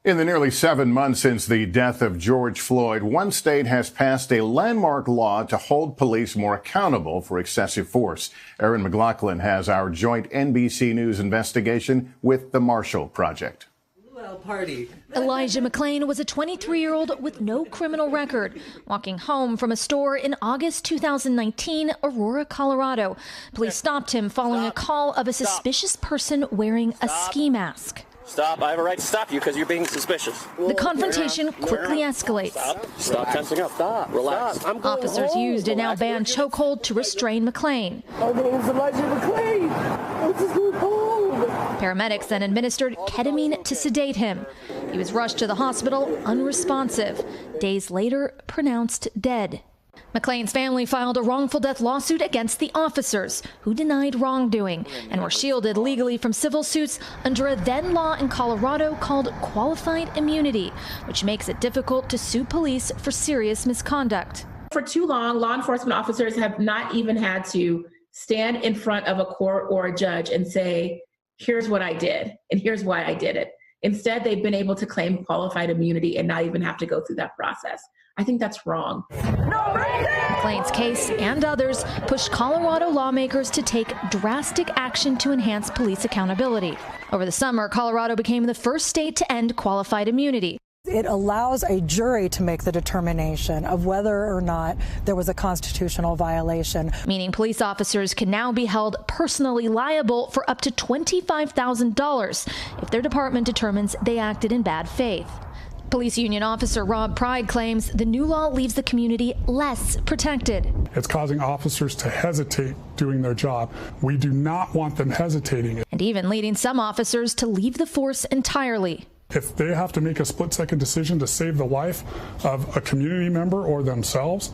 In the nearly 7 months since the death of George Floyd, one state has passed a landmark law to hold police more accountable for excessive force. Erin McLaughlin has our joint NBC News investigation with the Marshall Project. Elijah McClain was a 23-year-old with no criminal record, walking home from a store in August 2019, Aurora, Colorado. Police stopped him following a call of a suspicious person wearing a ski mask. Stop. I have a right to stop you because you're being suspicious. The confrontation quickly escalates. Stop tensing up. Stop. Relax. Officers used a now banned chokehold to restrain McClain. My name is Elijah McClain. What's this new hold? Paramedics then administered ketamine to sedate him. He was rushed to the hospital unresponsive. Days later, pronounced dead. McClain's family filed a wrongful death lawsuit against the officers, who denied wrongdoing and were shielded legally from civil suits under a then law in Colorado called qualified immunity, which makes it difficult to sue police for serious misconduct. For too long, law enforcement officers have not even had to stand in front of a court or a judge and say, here's what I did, and here's why I did it. Instead, they've been able to claim qualified immunity and not even have to go through that process. I think that's wrong. McClain's case and others pushed Colorado lawmakers to take drastic action to enhance police accountability. Over the summer, Colorado became the first state to end qualified immunity. It allows a jury to make the determination of whether or not there was a constitutional violation. Meaning police officers can now be held personally liable for up to $25,000 if their department determines they acted in bad faith. Police union officer Rob Pride claims the new law leaves the community less protected. It's causing officers to hesitate doing their job. We do not want them hesitating. And even leading some officers to leave the force entirely. If they have to make a split-second decision to save the life of a community member or themselves,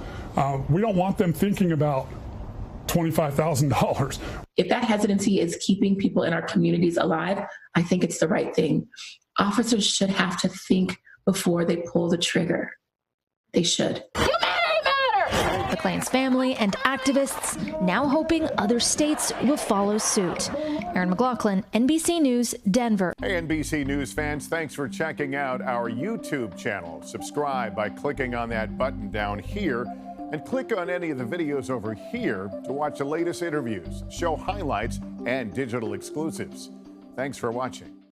we don't want them thinking about $25,000. If that hesitancy is keeping people in our communities alive, I think it's the right thing. Officers should have to think before they pull the trigger. They should. McClain's family and activists now hoping other states will follow suit. Erin McLaughlin, NBC News, Denver. Hey, NBC News fans, thanks for checking out our YouTube channel. Subscribe by clicking on that button down here and click on any of the videos over here to watch the latest interviews, show highlights, and digital exclusives. Thanks for watching.